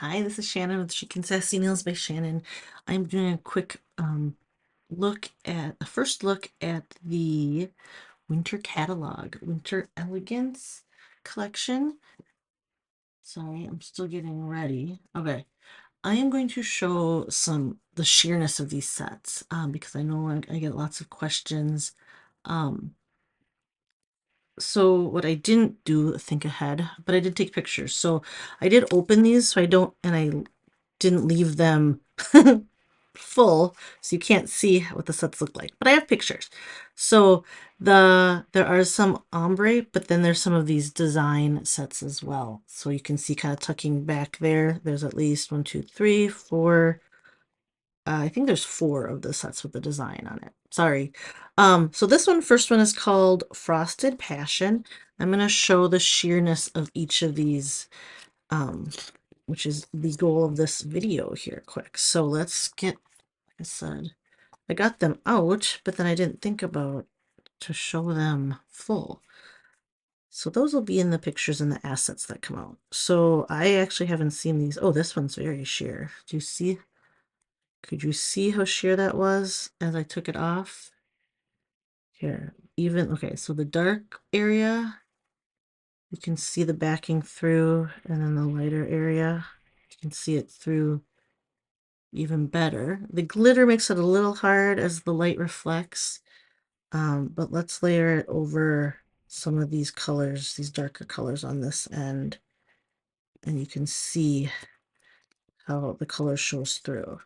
Hi, this is Shannon with Chic and Sassy Nails by Shannon. I'm doing a quick first look at the winter catalog, Winter Elegance collection. Sorry, I'm still getting ready. Okay, I am going to show the sheerness of these sets because I know I get lots of questions. Um, so what I didn't do, think ahead, but I did take pictures. So I did open these, so I didn't leave them full, so you can't see what the sets look like. But I have pictures. So there are some ombre, but then there's some of these design sets as well. So you can see kind of tucking back there. There's at least 1, 2, 3, 4. I think there's 4 of the sets with the design on it. Sorry. So this first one is called Frosted Passion. I'm going to show the sheerness of each of these, which is the goal of this video here quick. So let's get, like I said, I got them out, but then I didn't think about to show them full. So those will be in the pictures and the assets that come out. So I actually haven't seen these. Oh, this one's very sheer. Do you see? Could you see how sheer that was as I took it off? Here, okay, so the dark area, you can see the backing through, and then the lighter area, you can see it through even better. The glitter makes it a little hard as the light reflects, but let's layer it over some of these colors, these darker colors on this end, and you can see how the color shows through.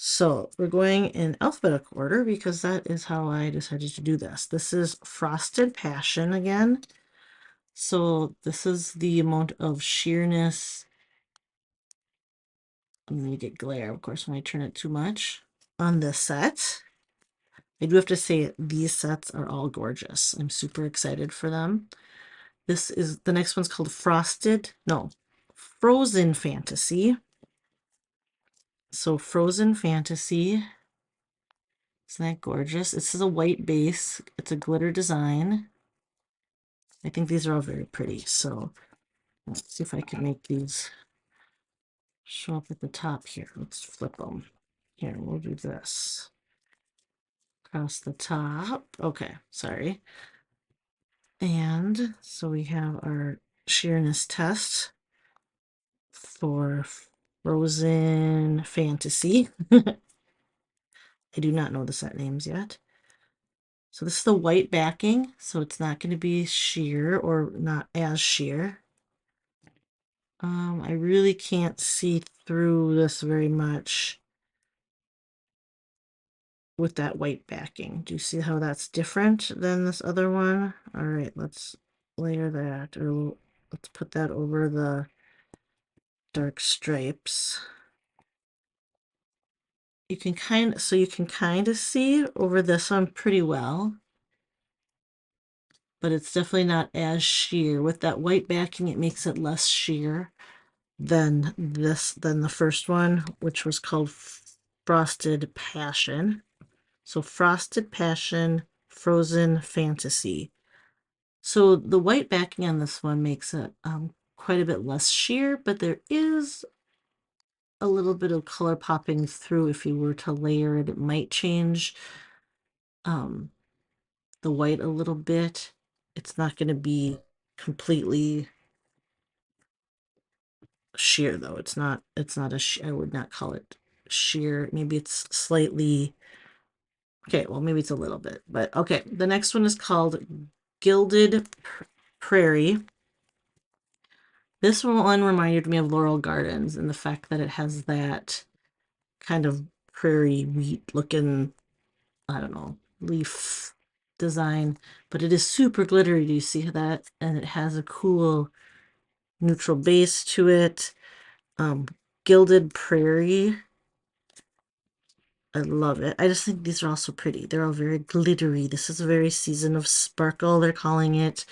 So we're going in alphabetical order because that is how I decided to do this. This is Frosted Passion again. So this is the amount of sheerness. I'm going to get glare, of course, when I turn it too much on this set. I do have to say these sets are all gorgeous. I'm super excited for them. The next one's called Frozen Fantasy. So Frozen Fantasy. Isn't that gorgeous? This is a white base. It's a glitter design. I think these are all very pretty. So let's see if I can make these show up at the top here. Let's flip them. Here, we'll do this. Across the top. Okay, sorry. And so we have our sheerness test for Frozen Fantasy. I do not know the set names yet. So this is the white backing, so it's not going to be sheer or not as sheer. I really can't see through this very much with that white backing. Do you see how that's different than this other one? All right, let's layer that, or let's put that over the dark stripes. You can kind of see over this one pretty well, but it's definitely not as sheer. With that white backing, it makes it less sheer than the first one, which was called Frosted Passion. So Frosted Passion, Frozen Fantasy. So the white backing on this one makes it quite a bit less sheer, but there is a little bit of color popping through. If you were to layer it, it might change um, the white a little bit. It's not going to be completely sheer though. It's not I would not call it sheer. Maybe it's slightly, okay, well maybe it's a little bit, but okay. The next one is called Gilded Prairie. This one reminded me of Laurel Gardens and the fact that it has that kind of prairie wheat looking, I don't know, leaf design, but it is super glittery. Do you see that? And it has a cool neutral base to it. Gilded Prairie. I love it. I just think these are all so pretty. They're all very glittery. This is a very season of sparkle, they're calling it.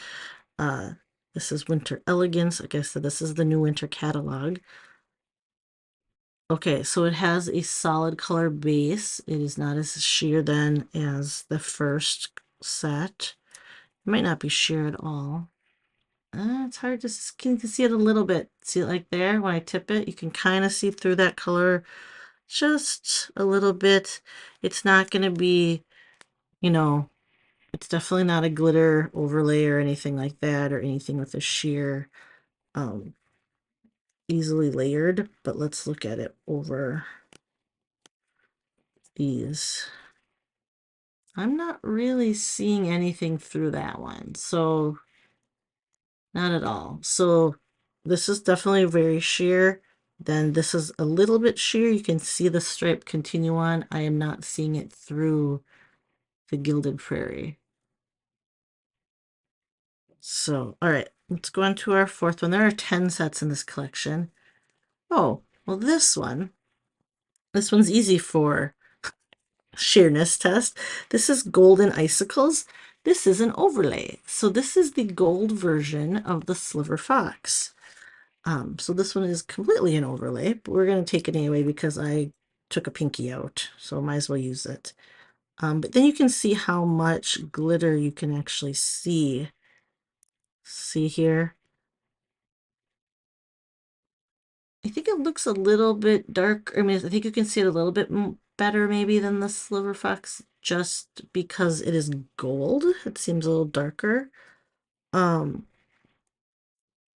Uh, this is Winter Elegance. Like I said, this is the new winter catalog. Okay, so it has a solid color base. It is not as sheer then as the first set. It might not be sheer at all. It's hard to you can see it a little bit. See it like there when I tip it, you can kind of see through that color just a little bit. It's not going to be, you know, it's definitely not a glitter overlay or anything like that, or anything with a sheer, um, easily layered. But let's look at it over these. I'm not really seeing anything through that one, so not at all. So this is definitely very sheer. Then this is a little bit sheer. You can see the stripe continue on. I am not seeing it through the Gilded Prairie. So, all right, let's go on to our fourth one. There are 10 sets in this collection. Oh, well, this one's easy for sheerness test. This is Golden Icicles. This is an overlay. So this is the gold version of the Sliver Fox. So this one is completely an overlay, but we're going to take it anyway because I took a pinky out, so I might as well use it. But then you can see how much glitter you can actually see. See here? I think it looks a little bit dark. I mean, I think you can see it a little bit better maybe than the Sliver Fox just because it is gold. It seems a little darker. Um,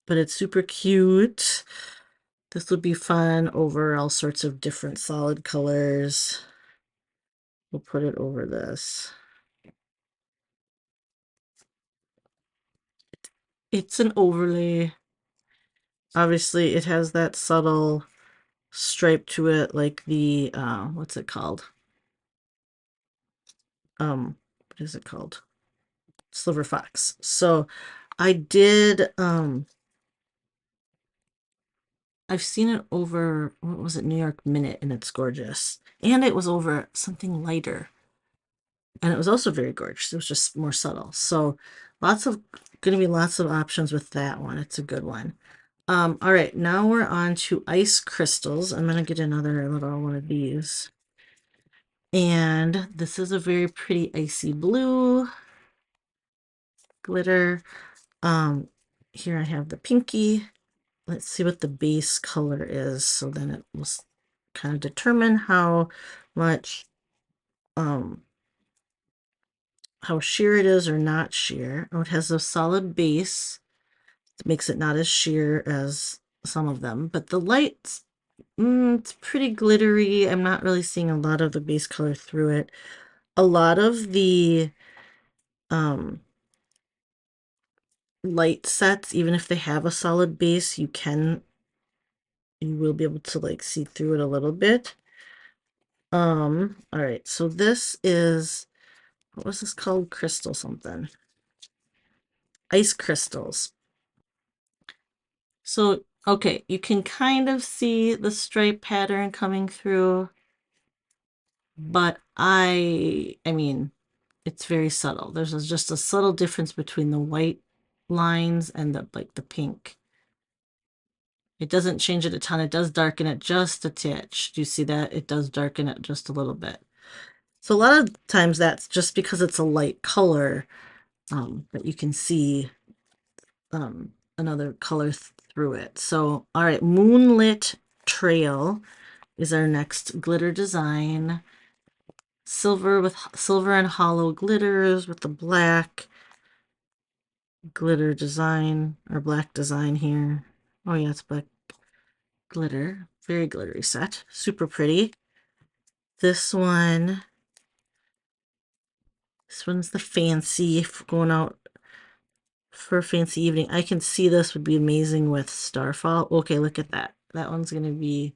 but it's super cute. This would be fun over all sorts of different solid colors. We'll put it over this. It's an overlay. Obviously, it has that subtle stripe to it, like the, what's it called? What is it called? Sliver Fox. So I did, I've seen it over, what was it, New York Minute, and it's gorgeous. And it was over something lighter. And it was also very gorgeous. It was just more subtle. So gonna be lots of options with that one. It's a good one. All right, now we're on to ice crystals. I'm gonna get another little one of these. And this is a very pretty icy blue glitter. Here I have the pinky. Let's see what the base color is. So then it will kind of determine how much, how sheer it is or not sheer. Oh, it has a solid base. It makes it not as sheer as some of them, but the lights, it's pretty glittery. I'm not really seeing a lot of the base color through it. A lot of the light sets, even if they have a solid base, you will be able to like see through it a little bit. All right, so this is, what was this called? Crystal something. Ice crystals. So, okay, you can kind of see the stripe pattern coming through, but I mean, it's very subtle. There's just a subtle difference between the white lines and the pink. It doesn't change it a ton. It does darken it just a titch. Do you see that? It does darken it just a little bit. So a lot of times that's just because it's a light color, that you can see another color through it. So, all right, Moonlit Trail is our next glitter design. Silver and hollow glitters with the black glitter design, or black design here. Oh yeah, it's black glitter. Very glittery set. Super pretty. This one's the fancy for going out for a fancy evening. I can see this would be amazing with Starfall. Okay, look at that. That one's going to be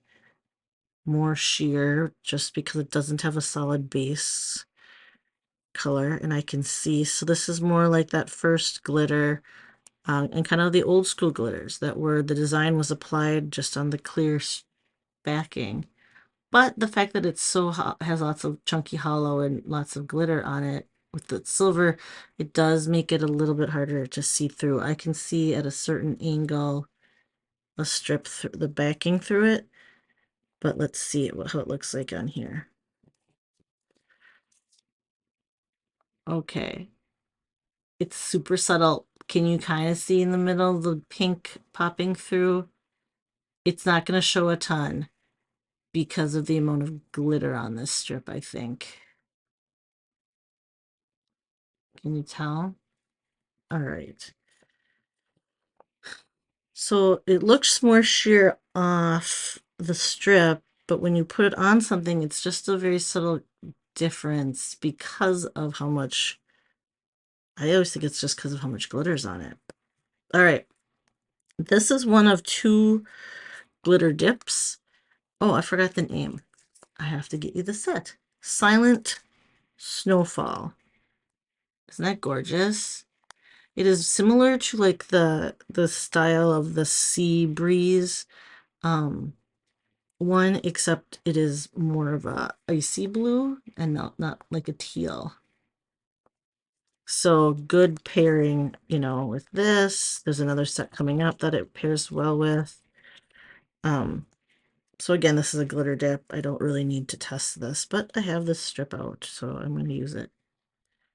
more sheer just because it doesn't have a solid base color, and I can see. So this is more like that first glitter, and kind of the old school glitters that were the design was applied just on the clear backing. But the fact that it's so has lots of chunky hollow and lots of glitter on it with the silver, it does make it a little bit harder to see through. I can see at a certain angle a strip through the backing through it, but let's see how it looks like on here. Okay. It's super subtle. Can you kind of see in the middle the pink popping through? It's not going to show a ton because of the amount of glitter on this strip, I think. Can you tell? All right. So it looks more sheer off the strip, but when you put it on something, it's just a very subtle difference because of how much, I always think it's just because of how much glitter's on it. All right. This is one of two glitter dips. Oh, I forgot the name. I have to get you the set. Silent Snowfall. Isn't that gorgeous? It is similar to like the style of the Sea Breeze one, except it is more of a icy blue and not like a teal. So good pairing, you know, with this. There's another set coming up that it pairs well with. So again, this is a glitter dip. I don't really need to test this, but I have this strip out, so I'm going to use it.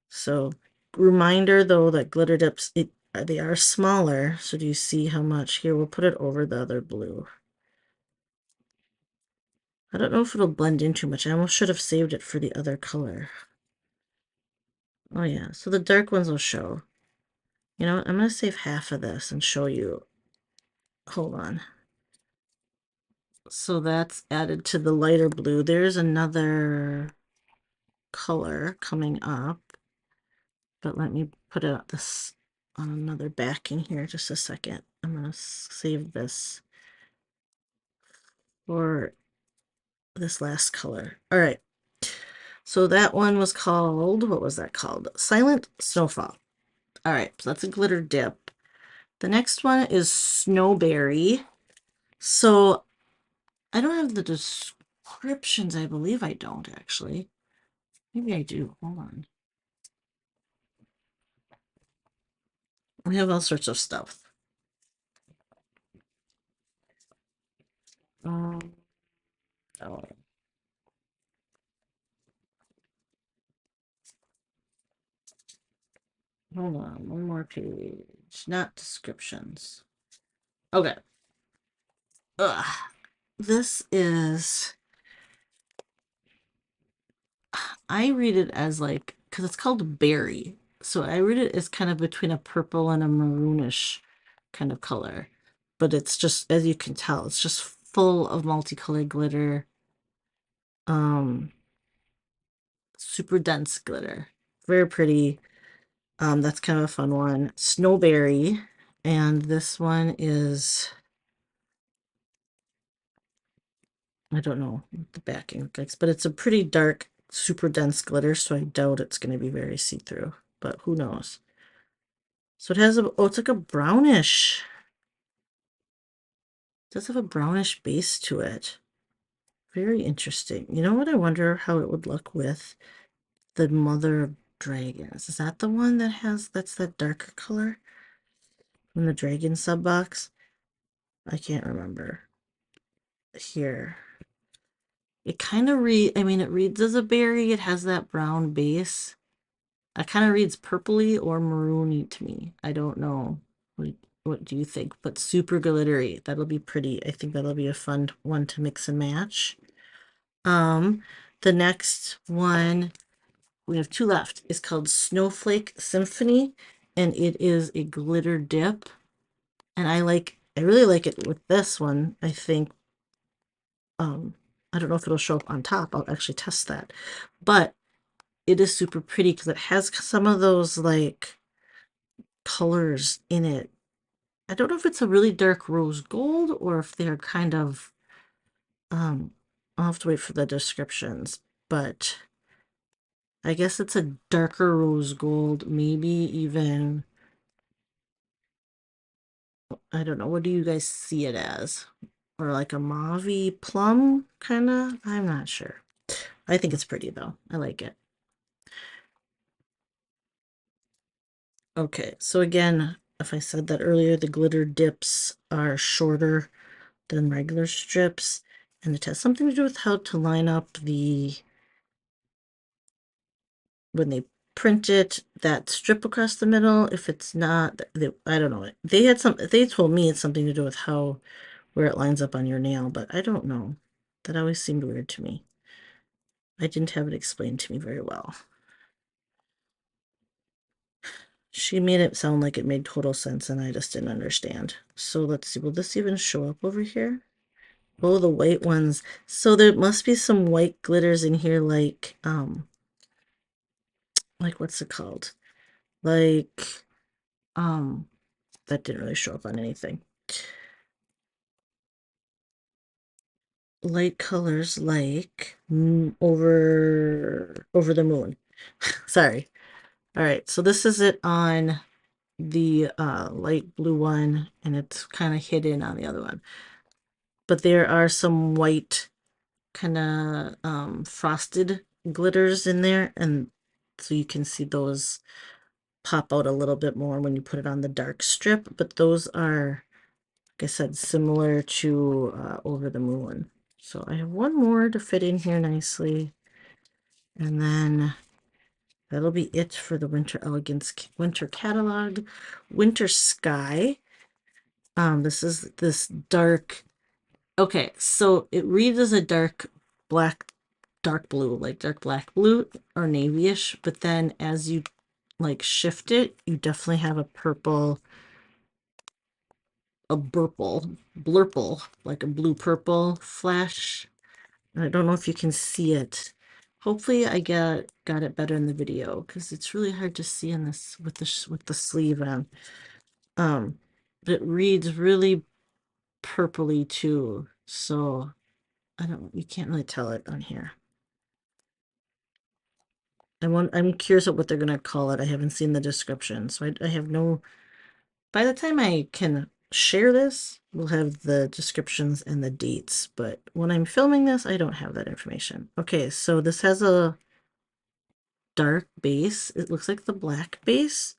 So reminder though that glitter dips, they are smaller. So do you see how much? Here, we'll put it over the other blue. I don't know if it'll blend in too much. I almost should have saved it for the other color. Oh yeah, so the dark ones will show. You know what? I'm going to save half of this and show you. Hold on. So that's added to the lighter blue. There's another color coming up. But let me put this on another backing here just a second. I'm going to save this for this last color. All right. So that one was called, what was that called? Silent Snowfall. All right, so that's a glitter dip. The next one is Snowberry. So I don't have the descriptions. I believe I don't actually. Maybe I do. Hold on. We have all sorts of stuff. Oh. Hold on, one more page. Not descriptions. Okay. Ugh. This is, I read it as like, because it's called berry. So I read it as kind of between a purple and a maroonish kind of color. But it's just, as you can tell, it's just full of multicolored glitter. Super dense glitter. Very pretty. That's kind of a fun one. Snowberry. And this one is, I don't know what the backing looks like, but it's a pretty dark, super dense glitter, so I doubt it's going to be very see-through, but who knows. So it has a, oh, it's like a brownish. It does have a brownish base to it. Very interesting. You know what? I wonder how it would look with the Mother of Dragons. Is that the one that has, that's that darker color from the Dragon sub box? I can't remember. Here. It kind of I mean, it reads as a berry. It has that brown base. It kind of reads purpley or maroony to me. I don't know. What do you think? But super glittery. That'll be pretty. I think that'll be a fun one to mix and match. The next one, we have two left, is called Snowflake Symphony, and it is a glitter dip. And I really like it with this one. I think, I don't know if it'll show up on top. I'll actually test that. But it is super pretty because it has some of those like colors in it. I don't know if it's a really dark rose gold or if they're kind of, I'll have to wait for the descriptions, but I guess it's a darker rose gold, maybe even, I don't know, what do you guys see it as? Or like a mauve plum, kind of? I'm not sure. I think it's pretty though. I like it. Okay, so again, if I said that earlier, the glitter dips are shorter than regular strips, and it has something to do with how to line up when they print it that strip across the middle. If it's not, I don't know. They had some, they told me it's something to do with how, where it lines up on your nail, but I don't know. That always seemed weird to me. I didn't have it explained to me very well. She made it sound like it made total sense and I just didn't understand. So let's see, will this even show up over here? Oh, the white ones. So there must be some white glitters in here like what's it called? Like, um, that didn't really show up on anything. Light colors like over the moon. Sorry. All right, so this is it on the light blue one, and it's kind of hidden on the other one. But there are some white kind of frosted glitters in there, and so you can see those pop out a little bit more when you put it on the dark strip, but those are, like I said, similar to Over the Moon. So I have one more to fit in here nicely, and then that'll be it for the Winter Elegance Winter Catalog. Winter Sky. This is this dark. Okay, so it reads as a dark blue, like dark black blue or navyish, but then as you like shift it, you definitely have a purple, a blurple, like a blue purple flash. I don't know if you can see it. Hopefully I got it better in the video because it's really hard to see in this with the sleeve on. But it reads really purpley too. So you can't really tell it on here. I'm curious of what they're gonna call it. I haven't seen the description, so I have no. By the time I can share this, we'll have the descriptions and the dates. But when I'm filming this, I don't have that information. Okay, so this has a dark base. It looks like the black base,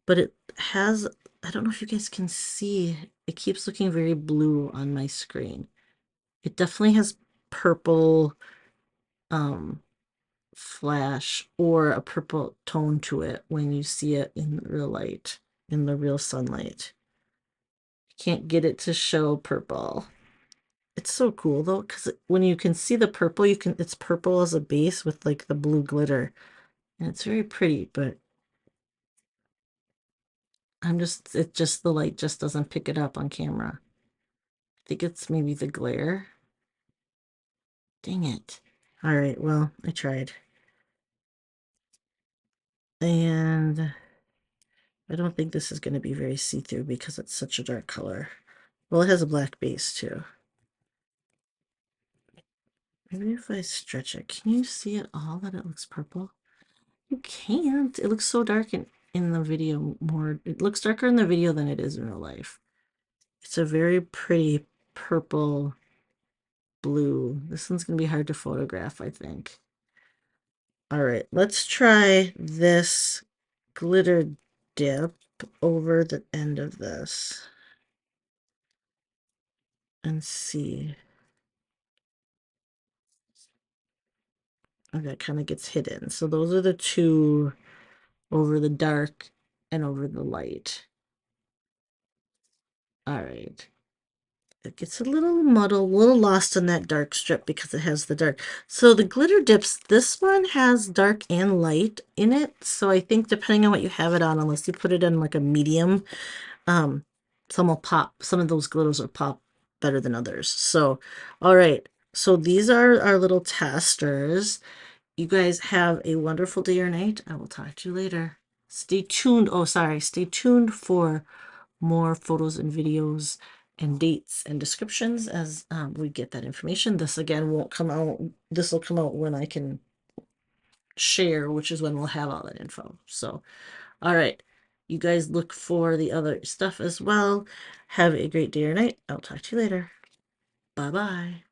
but it has. I don't know if you guys can see. It keeps looking very blue on my screen. It definitely has purple um flash or a purple tone to it when you see it in real light, in the real sunlight. Can't get it to show purple. It's so cool though, because when you can see the purple, it's purple as a base with like the blue glitter. And it's very pretty, but the light just doesn't pick it up on camera. I think it's maybe the glare. Dang it. All right, well, I tried. And I don't think this is going to be very see-through because it's such a dark color. Well, it has a black base too. Maybe if I stretch it, can you see at all that it looks purple? You can't. It looks so dark in the video more. It looks darker in the video than it is in real life. It's a very pretty purple blue. This one's going to be hard to photograph, I think. All right, let's try this glitter dip over the end of this and see. Okay, it kind of gets hidden. So those are the two over the dark and over the light. All right. It gets a little muddled, a little lost in that dark strip because it has the dark. So the glitter dips, this one has dark and light in it. So I think depending on what you have it on, unless you put it in like a medium, some will pop. Some of those glitters will pop better than others. So, all right. So these are our little testers. You guys have a wonderful day or night. I will talk to you later. Stay tuned. Oh, sorry. Stay tuned for more photos and videos and dates and descriptions as we get that information. This again won't come out. This will come out when I can share, which is when we'll have all that info. So, all right. You guys look for the other stuff as well. Have a great day or night. I'll talk to you later. Bye-bye.